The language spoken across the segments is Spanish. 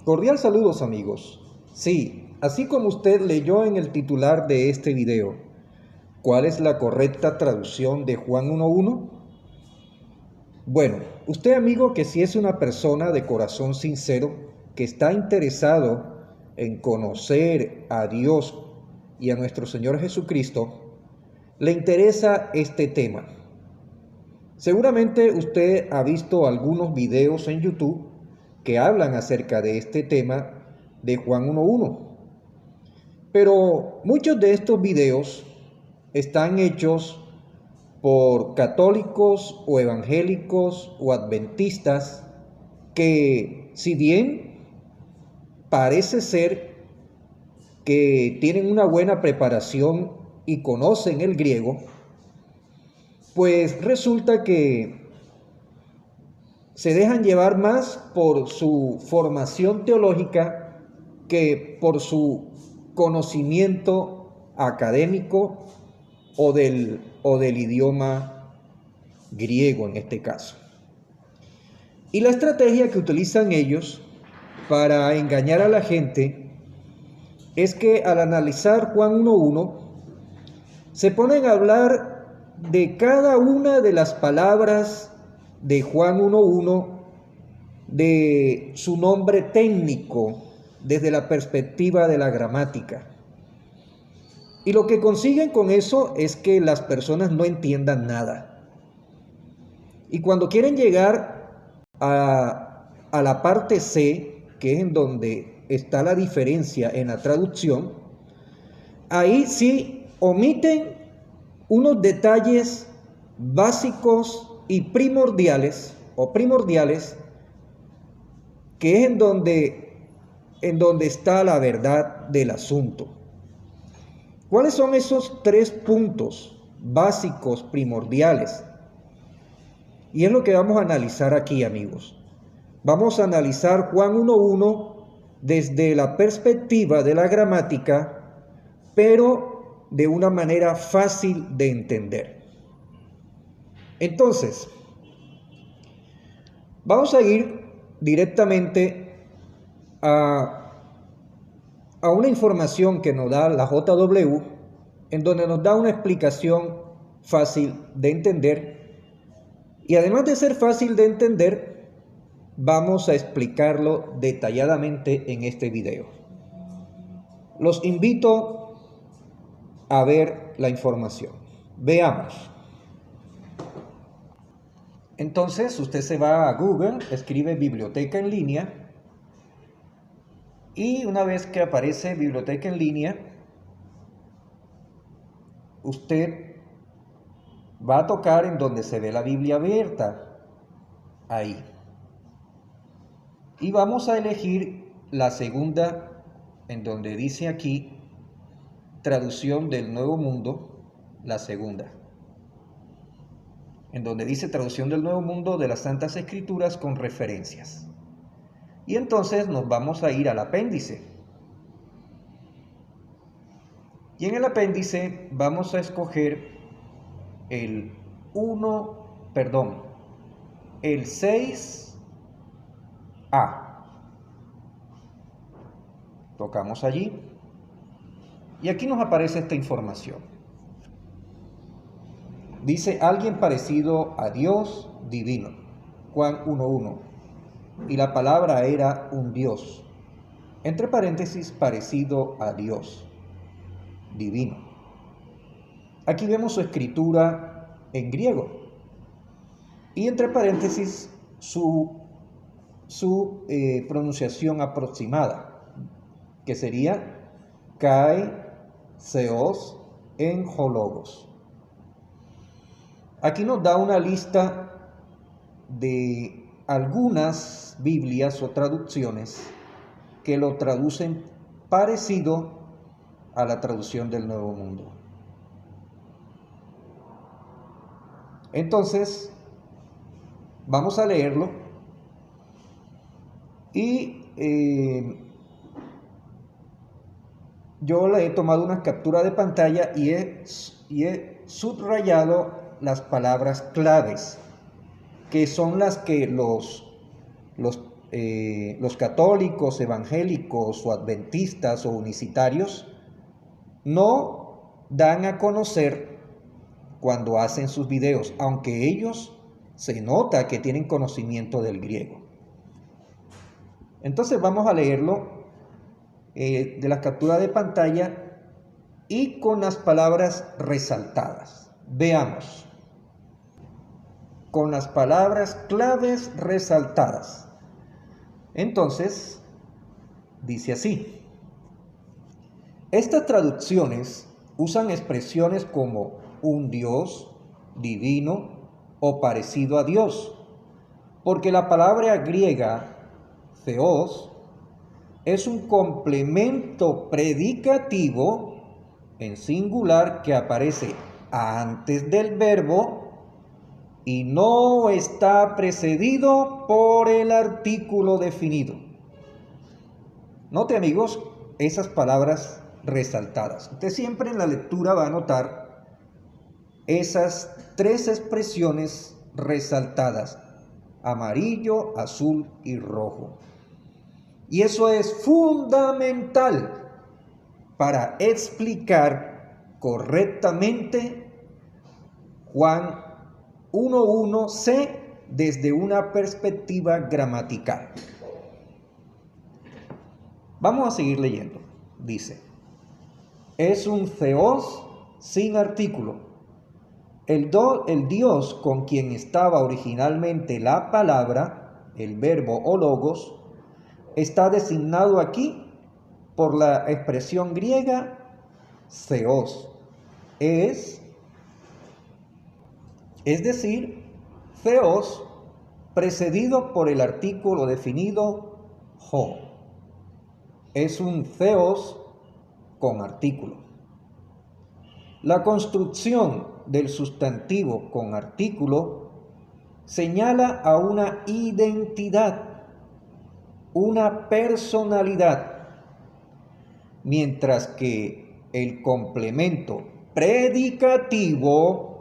Cordial saludos amigos. Sí, así como usted leyó en el titular de este video, ¿cuál es la correcta traducción de Juan 1:1? Bueno, usted amigo que si es una persona de corazón sincero, que está interesado en conocer a Dios y a nuestro Señor Jesucristo, le interesa este tema. Seguramente usted ha visto algunos videos en YouTube que hablan acerca de este tema de Juan 1:1. Pero muchos de estos videos están hechos por católicos o evangélicos o adventistas que, si bien parece ser que tienen una buena preparación y conocen el griego, pues resulta que se dejan llevar más por su formación teológica que por su conocimiento académico o del idioma griego en este caso. Y la estrategia que utilizan ellos para engañar a la gente es que al analizar Juan 1:1 se ponen a hablar de cada una de las palabras de Juan 1:1, de su nombre técnico desde la perspectiva de la gramática. Y lo que consiguen con eso es que las personas no entiendan nada. Y cuando quieren llegar a la parte C, que es en donde está la diferencia en la traducción, ahí sí omiten unos detalles básicos y primordiales, que es en donde está la verdad del asunto. ¿Cuáles son esos 3 puntos básicos, primordiales? Y es lo que vamos a analizar aquí, amigos. Vamos a analizar Juan 1:1 desde la perspectiva de la gramática, pero de una manera fácil de entender. Entonces, vamos a ir directamente a una información que nos da la JW, en donde nos da una explicación fácil de entender. Y además de ser fácil de entender, vamos a explicarlo detalladamente en este video. Los invito a ver la información. Veamos. Entonces, usted se va a Google, escribe biblioteca en línea, y una vez que aparece biblioteca en línea, usted va a tocar en donde se ve la Biblia abierta, ahí. Y vamos a elegir la segunda, en donde dice aquí, traducción del Nuevo Mundo, la segunda. En donde dice traducción del Nuevo Mundo de las Santas Escrituras con referencias. Y entonces nos vamos a ir al apéndice. Y en el apéndice vamos a escoger el 6A. Tocamos allí. Y aquí nos aparece esta información. Dice alguien parecido a Dios divino. Juan 1:1. Y la palabra era un Dios. Entre paréntesis, parecido a Dios divino. Aquí vemos su escritura en griego. Y entre paréntesis, su pronunciación aproximada, que sería Kai Theos en Hologos. Aquí nos da una lista de algunas Biblias o traducciones que lo traducen parecido a la traducción del Nuevo Mundo. Entonces, vamos a leerlo y yo le he tomado una captura de pantalla y he subrayado las palabras claves, que son las que los los católicos, evangélicos o adventistas o unicitarios no dan a conocer cuando hacen sus videos, aunque ellos se nota que tienen conocimiento del griego. Entonces vamos a leerlo de la captura de pantalla y con las palabras resaltadas. Veamos. Con las palabras claves resaltadas. Entonces, dice así. Estas traducciones usan expresiones como un Dios, divino o parecido a Dios, porque la palabra griega theos es un complemento predicativo en singular que aparece antes del verbo y no está precedido por el artículo definido. Note, amigos, esas palabras resaltadas. Usted siempre en la lectura va a notar esas tres expresiones resaltadas: amarillo, azul y rojo. Y eso es fundamental para explicar correctamente Juan 1:1c desde una perspectiva gramatical. Vamos a seguir leyendo. Dice, es un theos sin artículo. El Dios con quien estaba originalmente la palabra, el verbo o logos, está designado aquí por la expresión griega theos. Es decir, theos precedido por el artículo definido ho. Es un theos con artículo. La construcción del sustantivo con artículo señala a una identidad, una personalidad, mientras que el complemento predicativo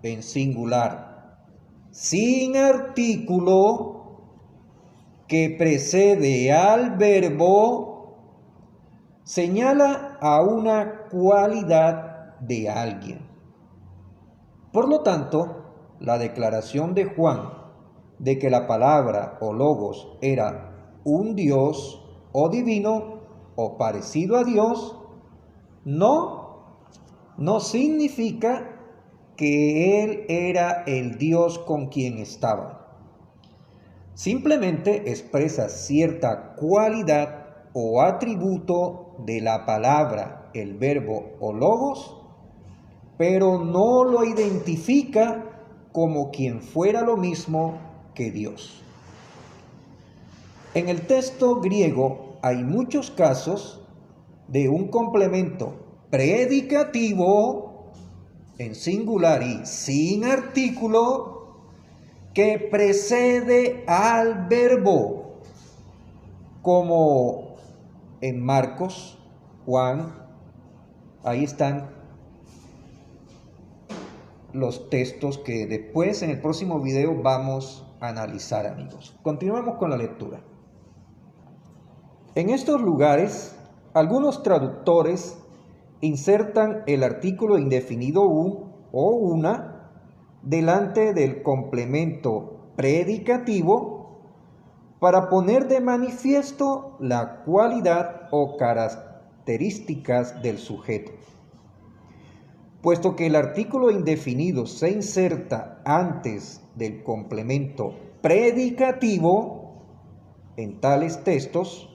en singular, sin artículo, que precede al verbo, señala a una cualidad de alguien. Por lo tanto, la declaración de Juan de que la palabra o logos era un Dios o divino o parecido a Dios, no significa que Él era el Dios con quien estaba. Simplemente expresa cierta cualidad o atributo de la palabra, el verbo o logos, pero no lo identifica como quien fuera lo mismo que Dios. En el texto griego hay muchos casos de un complemento predicativo en singular y sin artículo que precede al verbo, como en Marcos, Juan. Ahí están los textos que después en el próximo video vamos a analizar, amigos. Continuemos con la lectura. En estos lugares, algunos traductores insertan el artículo indefinido un o una delante del complemento predicativo para poner de manifiesto la cualidad o características del sujeto. Puesto que el artículo indefinido se inserta antes del complemento predicativo en tales textos,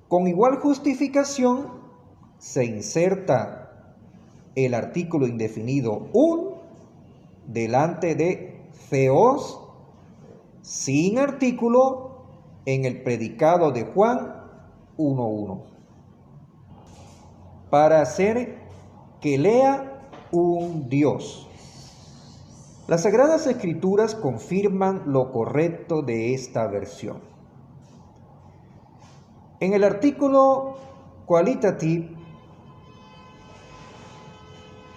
con igual justificación se inserta el artículo indefinido un delante de theos sin artículo en el predicado de Juan 1:1 para hacer que lea un Dios. Las Sagradas Escrituras confirman lo correcto de esta versión. En el artículo qualitative,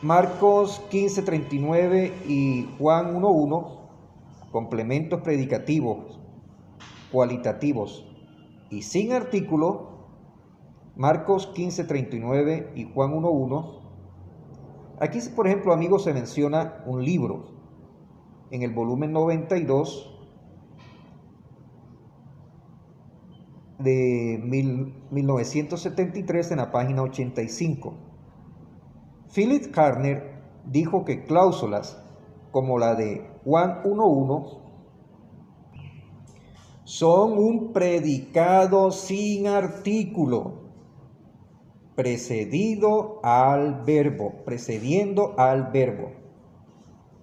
Marcos 15:39 y Juan 1:1, complementos predicativos cualitativos y sin artículo, Marcos 15:39 y Juan 1:1. Aquí, por ejemplo, amigos, se menciona un libro en el volumen 92 de 1973 en la página 85. Philip Hartner dijo que cláusulas como la de Juan 1:1 son un predicado sin artículo precediendo al verbo.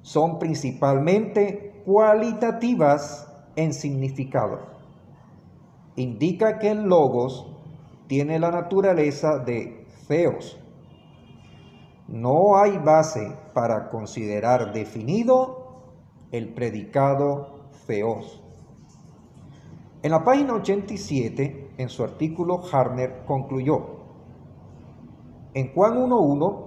Son principalmente cualitativas en significado. Indica que el logos tiene la naturaleza de theos. No hay base para considerar definido el predicado theos. En la página 87, en su artículo, Hartner concluyó: en Juan 1:1,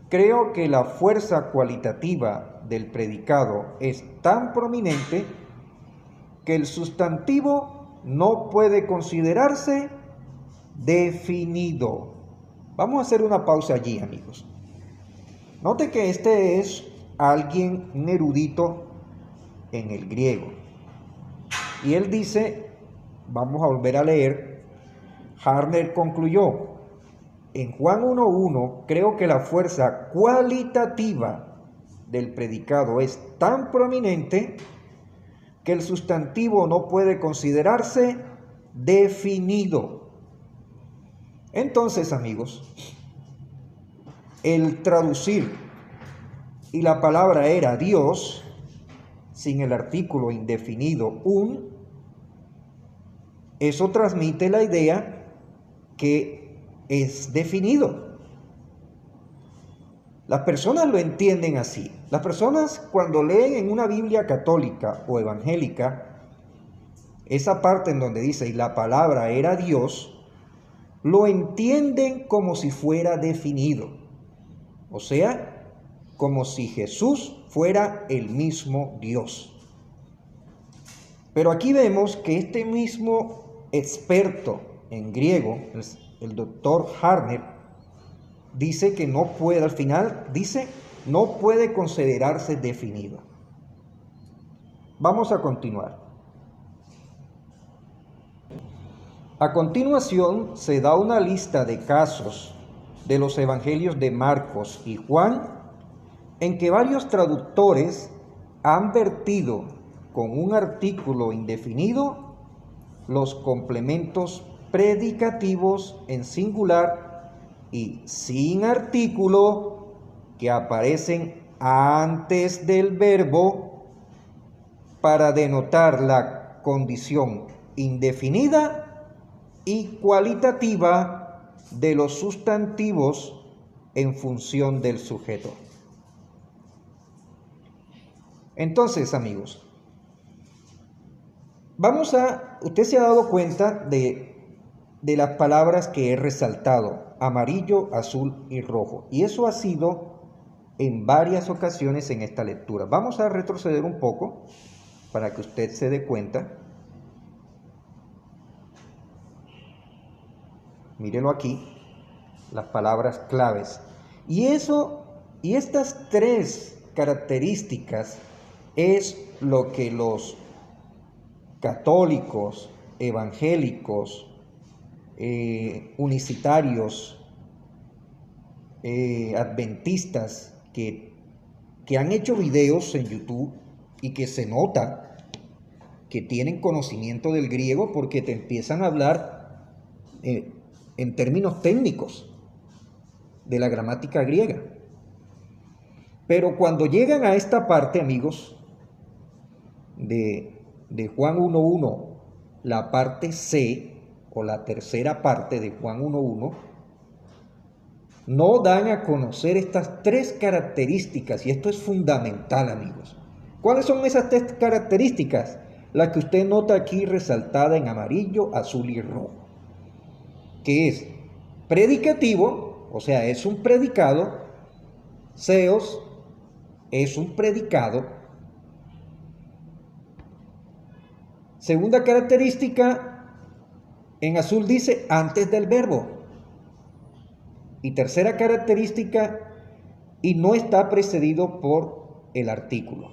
creo que la fuerza cualitativa del predicado es tan prominente que el sustantivo no puede considerarse definido. Vamos a hacer una pausa allí, amigos. Note que este es alguien, un erudito en el griego. Y él dice, vamos a volver a leer, Hartner concluyó: en Juan 1:1, creo que la fuerza cualitativa del predicado es tan prominente que el sustantivo no puede considerarse definido. Entonces, amigos, el traducir y la palabra era Dios, sin el artículo indefinido un, eso transmite la idea que es definido. Las personas lo entienden así. Las personas, cuando leen en una Biblia católica o evangélica esa parte en donde dice y la palabra era Dios, lo entienden como si fuera definido, o sea, como si Jesús fuera el mismo Dios. Pero aquí vemos que este mismo experto en griego, el doctor Hartner, dice que no puede, al final dice, no puede considerarse definido. Vamos a continuar. A continuación se da una lista de casos de los evangelios de Marcos y Juan en que varios traductores han vertido con un artículo indefinido los complementos predicativos en singular y sin artículo que aparecen antes del verbo para denotar la condición indefinida y cualitativa de los sustantivos en función del sujeto. Entonces, amigos, usted se ha dado cuenta de las palabras que he resaltado: amarillo, azul y rojo. Y eso ha sido en varias ocasiones en esta lectura. Vamos a retroceder un poco para que usted se dé cuenta. Mírelo aquí, las palabras claves. Y estas tres características es lo que los católicos, evangélicos, unicitarios, adventistas que han hecho videos en YouTube y que se nota que tienen conocimiento del griego porque te empiezan a hablar en términos técnicos de la gramática griega. Pero cuando llegan a esta parte, amigos, de Juan 1:1, la parte C o la tercera parte de Juan 1:1, no dan a conocer estas tres características, y esto es fundamental, amigos. ¿Cuáles son esas tres características? Las que usted nota aquí resaltada en amarillo, azul y rojo, que es predicativo, o sea, es un predicado. Seos es un predicado. Segunda característica, en azul dice antes del verbo. Y tercera característica, y no está precedido por el artículo.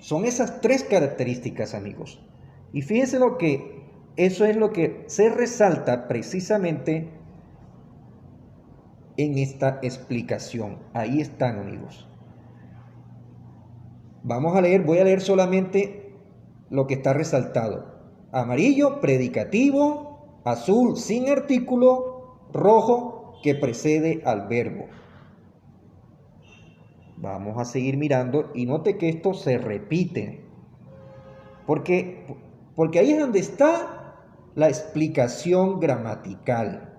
Son esas tres características, amigos. Y fíjense lo que eso es lo que se resalta precisamente en esta explicación. Ahí están, amigos. Vamos a leer, voy a leer solamente lo que está resaltado. Amarillo, predicativo, azul sin artículo, rojo que precede al verbo. Vamos a seguir mirando y note que esto se repite. Porque ahí es donde está la explicación gramatical.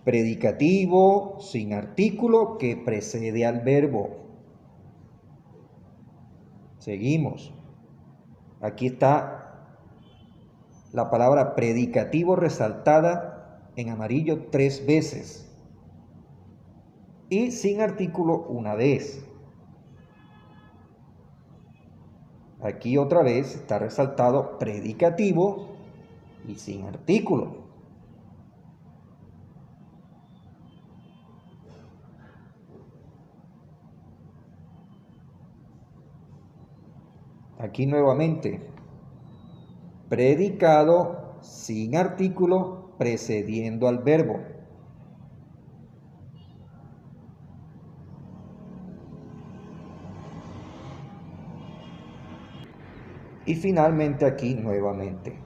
Predicativo sin artículo que precede al verbo. Seguimos. Aquí está la palabra predicativo resaltada en amarillo 3 veces. Y sin artículo una vez. Aquí otra vez está resaltado predicativo y sin artículo. Aquí nuevamente, predicado sin artículo precediendo al verbo. Y finalmente aquí nuevamente.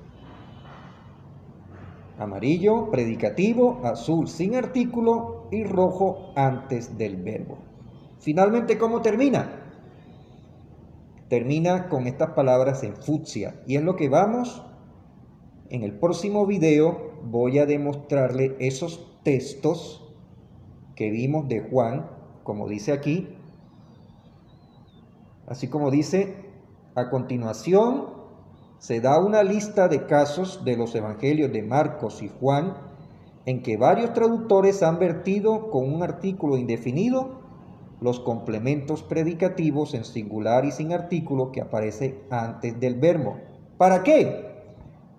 Amarillo, predicativo, azul sin artículo y rojo antes del verbo. Finalmente, ¿cómo termina? Termina con estas palabras en fucsia. Y es lo que vamos, en el próximo video voy a demostrarle esos textos que vimos de Juan, como dice aquí. Así como dice, a continuación se da una lista de casos de los evangelios de Marcos y Juan en que varios traductores han vertido con un artículo indefinido los complementos predicativos en singular y sin artículo que aparece antes del verbo. ¿Para qué?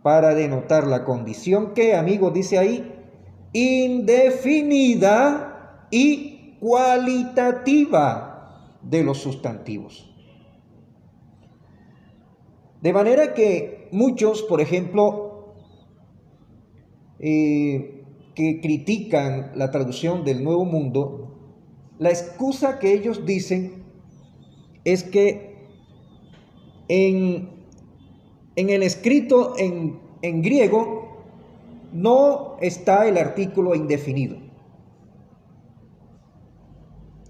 Para denotar la condición que, amigos, dice ahí, indefinida y cualitativa de los sustantivos. De manera que muchos, por ejemplo, que critican la traducción del Nuevo Mundo, la excusa que ellos dicen es que en el escrito en griego no está el artículo indefinido.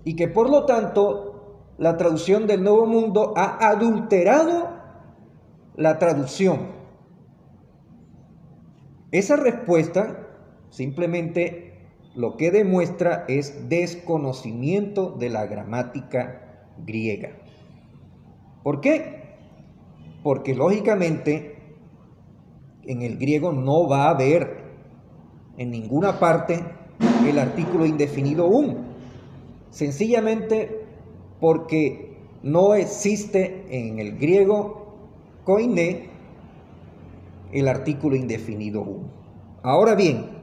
Y que por lo tanto la traducción del Nuevo Mundo ha adulterado la traducción. Esa respuesta simplemente lo que demuestra es desconocimiento de la gramática griega. ¿Por qué? Porque lógicamente en el griego no va a haber en ninguna parte el artículo indefinido un. Sencillamente porque no existe en el griego koiné el artículo indefinido un. Ahora bien,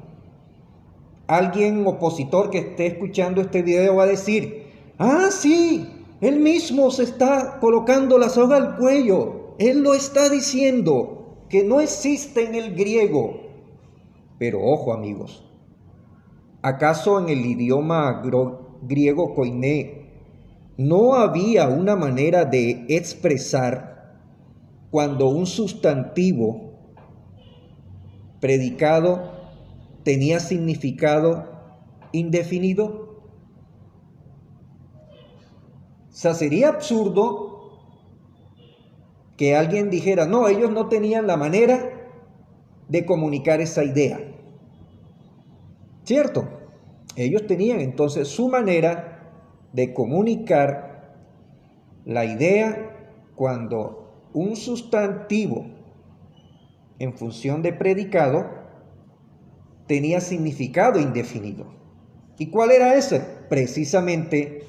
alguien opositor que esté escuchando este video va a decir, ah, sí, él mismo se está colocando la soga al cuello, él lo está diciendo, que no existe en el griego. Pero ojo, amigos, ¿acaso en el idioma griego koiné no había una manera de expresar cuando un sustantivo predicado tenía significado indefinido? O sea, sería absurdo que alguien dijera, no, ellos no tenían la manera de comunicar esa idea. ¿Cierto? Ellos tenían entonces su manera de comunicar la idea cuando un sustantivo en función de predicado tenía significado indefinido. ¿Y cuál era ese? Precisamente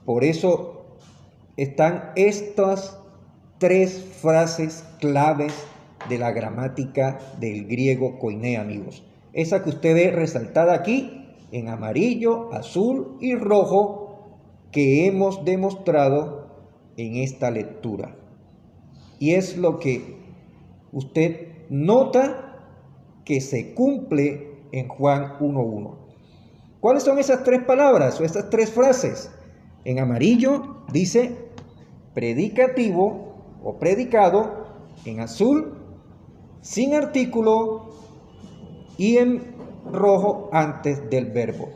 por eso están estas tres frases claves de la gramática del griego koiné, amigos. Esa que usted ve resaltada aquí en amarillo, azul y rojo que hemos demostrado en esta lectura. Y es lo que usted nota que se cumple en Juan 1:1. ¿Cuáles son esas tres palabras o esas tres frases? En amarillo dice predicativo o predicado, en azul sin artículo y en rojo antes del verbo.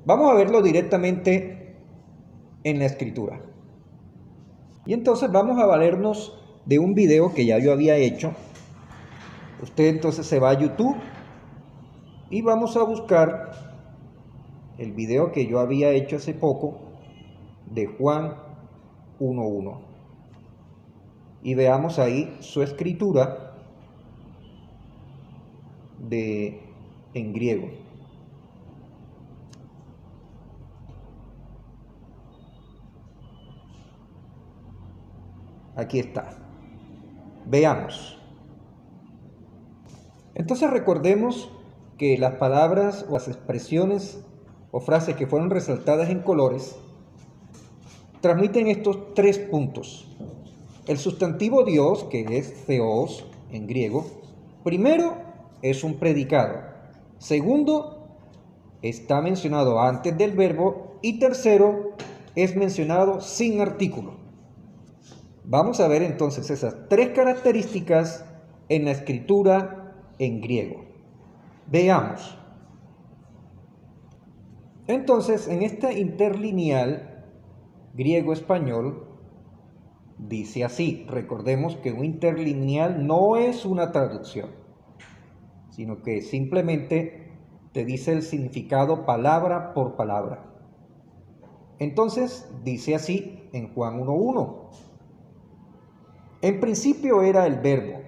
Vamos a verlo directamente en la escritura. Y entonces vamos a valernos de un video que ya yo había hecho. Usted entonces se va a YouTube y vamos a buscar el video que yo había hecho hace poco de Juan 1:1 y veamos ahí su escritura en griego. Aquí está. Veamos. Entonces recordemos que las palabras o las expresiones o frases que fueron resaltadas en colores transmiten estos tres puntos. El sustantivo Dios, que es theos en griego, primero es un predicado. Segundo, está mencionado antes del verbo. Y tercero, es mencionado sin artículo. Vamos a ver entonces esas tres características en la escritura en griego. Veamos. Entonces, en esta interlineal griego-español, dice así. Recordemos que un interlineal no es una traducción, sino que simplemente te dice el significado palabra por palabra. Entonces, dice así en Juan 1:1. En principio era el verbo,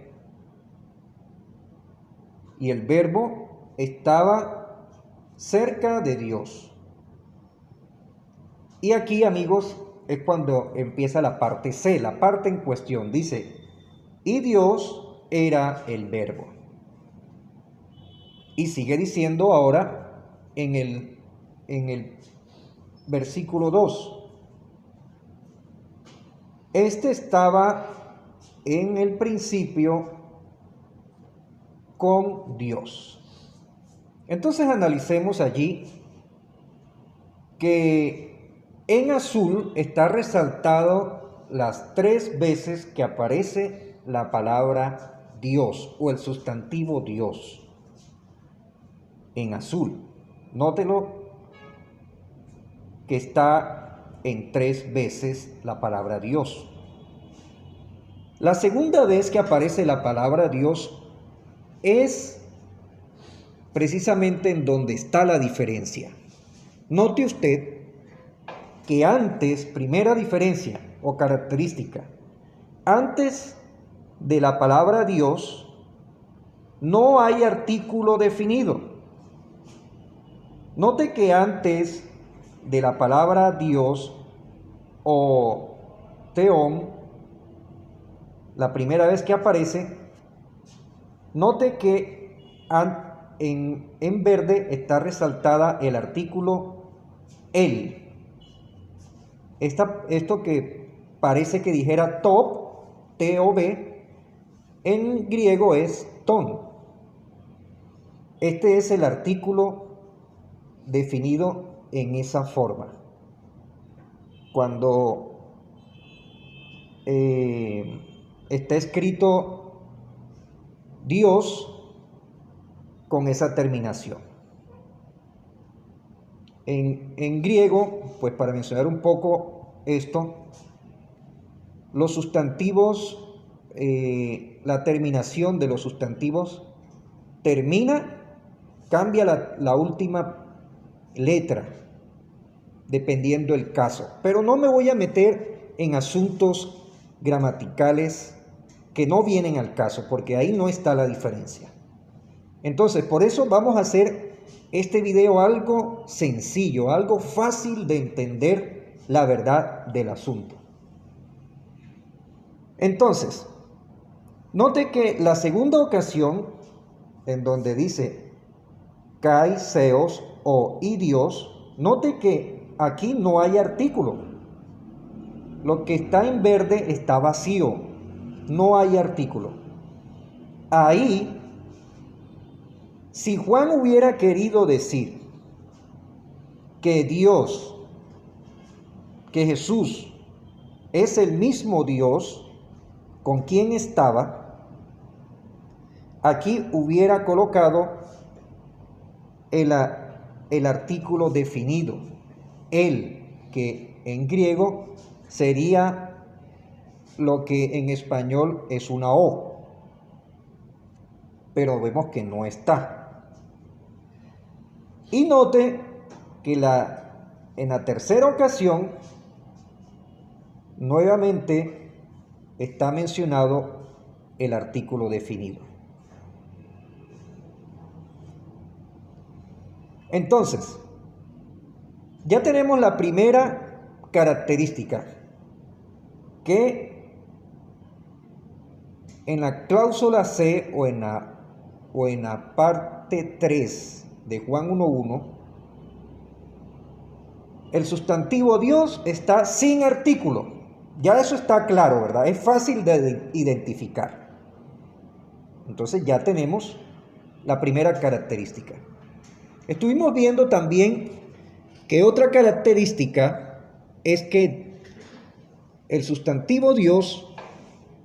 y el verbo estaba cerca de Dios. Y aquí, amigos, es cuando empieza la parte C, la parte en cuestión. Dice, y Dios era el verbo. Y sigue diciendo ahora en el versículo 2. Este estaba en el principio con Dios. Entonces analicemos allí que en azul está resaltado las tres veces que aparece la palabra Dios o el sustantivo Dios. En azul. Nótelo que está en tres veces la palabra Dios. La segunda vez que aparece la palabra Dios es precisamente en donde está la diferencia. Note usted que antes, primera diferencia o característica, antes de la palabra Dios no hay artículo definido. Note que antes de la palabra Dios o Theon, la primera vez que aparece, note que en verde está resaltada el artículo él. Esto que parece que dijera top, T-O-B, en griego es ton. Este es el artículo definido en esa forma. Cuando está escrito Dios con esa terminación. En griego, pues para mencionar un poco esto, los sustantivos, la terminación de los sustantivos cambia la última letra, dependiendo el caso. Pero no me voy a meter en asuntos gramaticales que no vienen al caso, porque ahí no está la diferencia. Entonces, por eso vamos a hacer este video algo sencillo, algo fácil de entender la verdad del asunto. Entonces, note que la segunda ocasión en donde dice kai seos o y Dios, note que aquí no hay artículo. Lo que está en verde está vacío, no hay artículo. Ahí, si Juan hubiera querido decir que Dios, que Jesús es el mismo Dios con quien estaba, aquí hubiera colocado el artículo definido, el, que en griego sería lo que en español es una O, pero vemos que no está. Y note que en la tercera ocasión nuevamente está mencionado el artículo definido. Entonces, ya tenemos la primera característica, que en la cláusula C o en la parte 3 de Juan 1.1, el sustantivo Dios está sin artículo. Ya eso está claro, ¿verdad? Es fácil de identificar. Entonces ya tenemos la primera característica. Estuvimos viendo también que otra característica es que el sustantivo Dios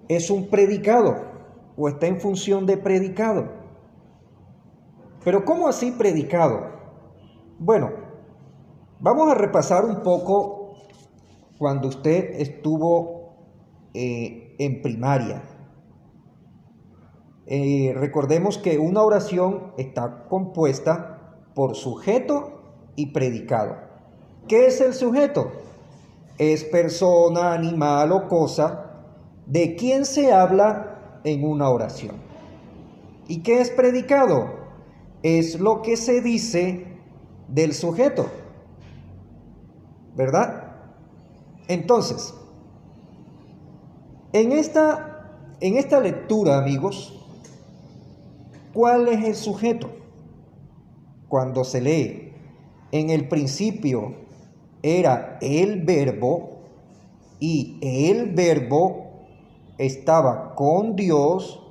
es un predicado o está en función de predicado. Pero ¿cómo así predicado? Bueno, vamos a repasar un poco cuando usted estuvo en primaria. Recordemos que una oración está compuesta por sujeto y predicado. ¿Qué es el sujeto? Es persona, animal o cosa de quien se habla en una oración. ¿Y qué es predicado? Es lo que se dice del sujeto, ¿verdad? Entonces, en esta lectura, amigos, ¿cuál es el sujeto? Cuando se lee, en el principio era el verbo y el verbo estaba con Dios.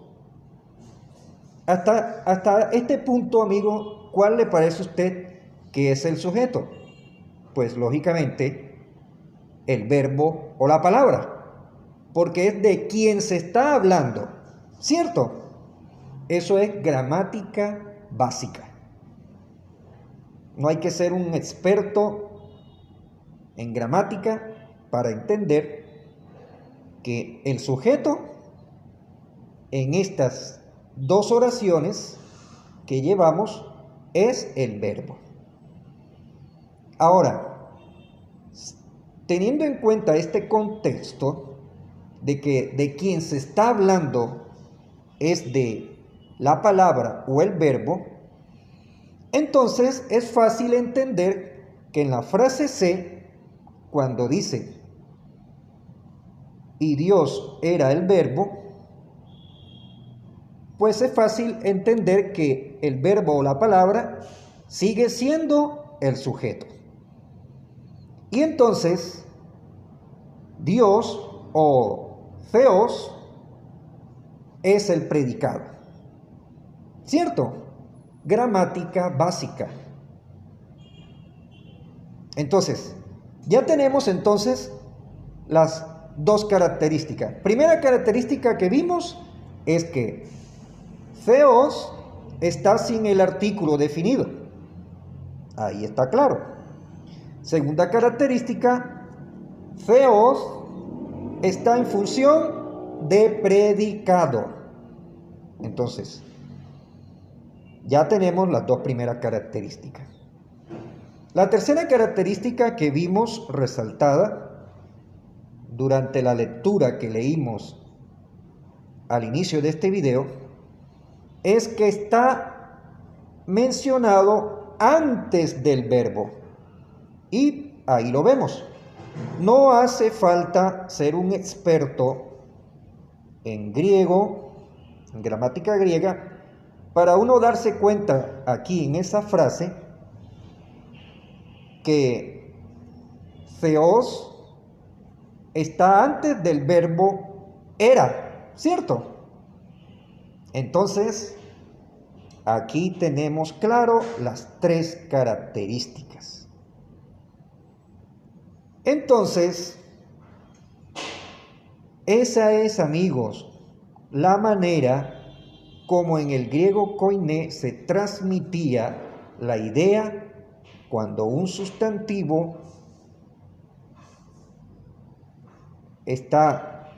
Hasta este punto, amigo, ¿cuál le parece a usted que es el sujeto? Pues lógicamente el verbo o la palabra, porque es de quien se está hablando, ¿cierto? Eso es gramática básica. No hay que ser un experto en gramática para entender que el sujeto en estas dos oraciones que llevamos es el verbo. Ahora, teniendo en cuenta este contexto de que de quien se está hablando es de la palabra o el verbo, entonces es fácil entender que en la frase C, cuando dice y Dios era el verbo, pues es fácil entender que el verbo o la palabra sigue siendo el sujeto. Y entonces Dios o Theos es el predicado, ¿cierto? Gramática básica. Entonces, ya tenemos entonces las dos características. Primera característica que vimos es que Theos está sin el artículo definido. Ahí está claro. Segunda característica, Theos está en función de predicado. Entonces, ya tenemos las dos primeras características. La tercera característica que vimos resaltada durante la lectura que leímos al inicio de este video es que está mencionado antes del verbo. Y ahí lo vemos. No hace falta ser un experto en griego, en gramática griega, para uno darse cuenta aquí en esa frase que theos está antes del verbo era, ¿cierto? Entonces, aquí tenemos claro las tres características. Entonces, esa es, amigos, la manera como en el griego koiné se transmitía la idea cuando un sustantivo está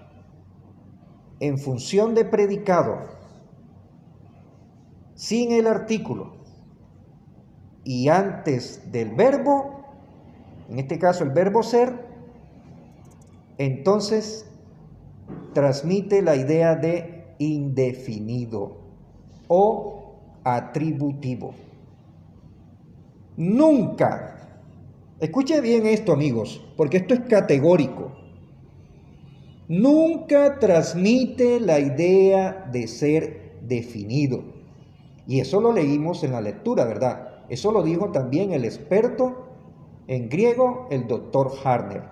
en función de predicado sin el artículo y antes del verbo, en este caso el verbo ser, entonces transmite la idea de indefinido o atributivo. Nunca, escuche bien esto, amigos, porque esto es categórico, nunca transmite la idea de ser definido. Y eso lo leímos en la lectura, ¿verdad? Eso lo dijo también el experto en griego, el doctor Harner.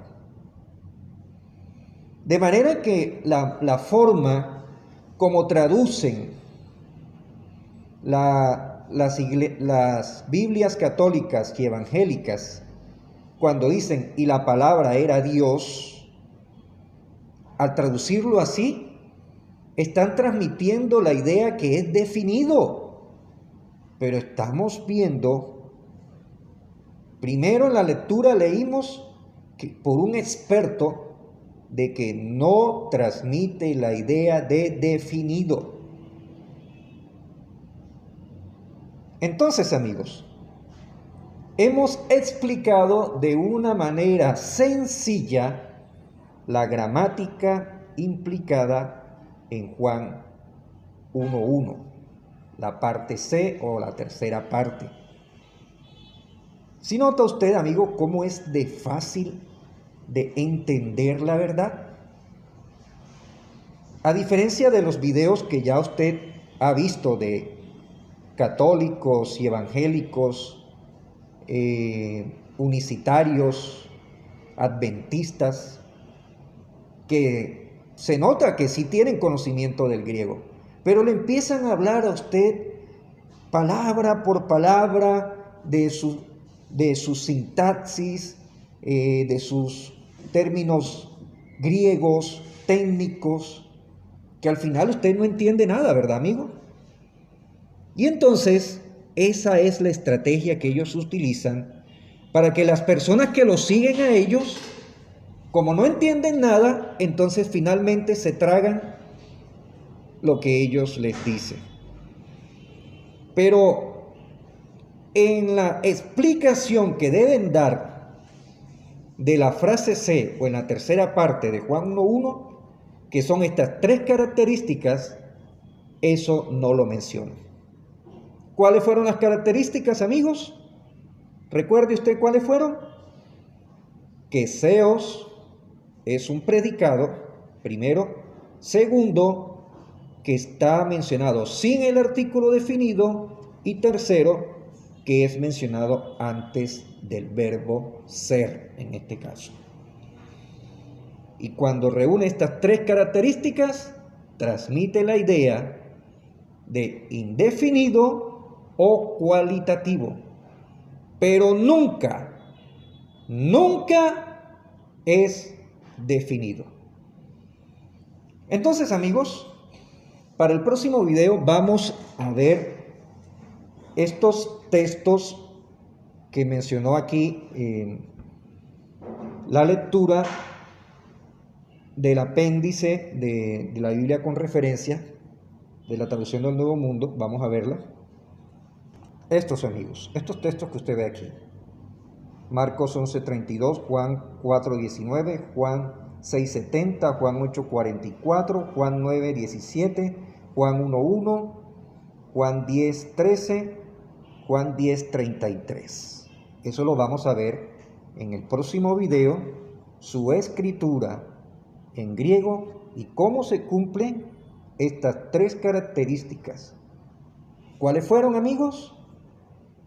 De manera que la forma como traducen las Biblias católicas y evangélicas, cuando dicen y la palabra era Dios, al traducirlo así, están transmitiendo la idea que es definido. Pero estamos viendo, primero en la lectura leímos que por un experto de que no transmite la idea de definido. Entonces, amigos, hemos explicado de una manera sencilla la gramática implicada en Juan 1:1, la parte C o la tercera parte. ¿Sí nota usted, amigo, cómo es de fácil de entender la verdad? A diferencia de los videos que ya usted ha visto de católicos y evangélicos, unicitarios, adventistas, que se nota que sí tienen conocimiento del griego, pero le empiezan a hablar a usted palabra por palabra de su sintaxis, de sus términos griegos, técnicos, que al final usted no entiende nada, ¿verdad, amigo? Y entonces, esa es la estrategia que ellos utilizan para que las personas que los siguen a ellos, como no entienden nada, entonces finalmente se tragan lo que ellos les dicen. Pero en la explicación que deben dar de la frase C o en la tercera parte de Juan 1:1, que son estas tres características, eso no lo menciona. ¿Cuáles fueron las características, amigos? ¿Recuerde usted cuáles fueron? Que seos es un predicado, primero. Segundo, que está mencionado sin el artículo definido. Y tercero, que es mencionado antes del verbo ser, en este caso. Y cuando reúne estas tres características, transmite la idea de indefinido o cualitativo, pero nunca es definido. Entonces, amigos, para el próximo video vamos a ver estos textos que mencionó aquí en la lectura del apéndice de la Biblia con referencia de la traducción del Nuevo Mundo. Vamos a verla. Estos, amigos, estos textos que usted ve aquí: Marcos 11:32, Juan 4:19, Juan 6:70, Juan 8:44, Juan 9:17, Juan 1:1, Juan 10:13, Juan 10:33. Eso lo vamos a ver en el próximo video, su escritura en griego y cómo se cumplen estas tres características. ¿Cuáles fueron, amigos?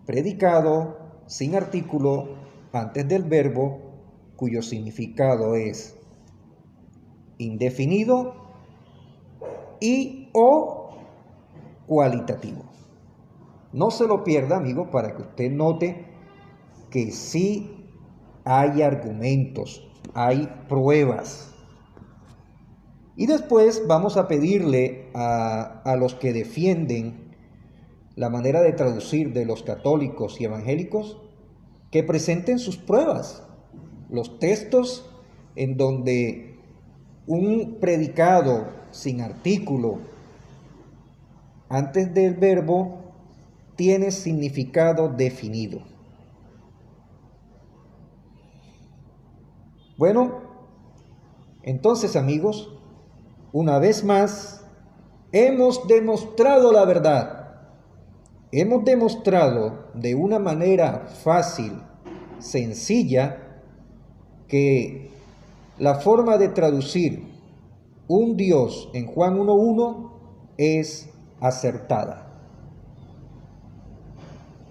Predicado sin artículo antes del verbo, cuyo significado es indefinido y o cualitativo. No se lo pierda, amigo, para que usted note que sí hay argumentos, hay pruebas. Y después vamos a pedirle a los que defienden la manera de traducir de los católicos y evangélicos que presenten sus pruebas, los textos en donde un predicado sin artículo antes del verbo tiene significado definido. Bueno, entonces, amigos, una vez más, hemos demostrado la verdad. Hemos demostrado de una manera fácil, sencilla, que la forma de traducir un Dios en Juan 1:1 es acertada.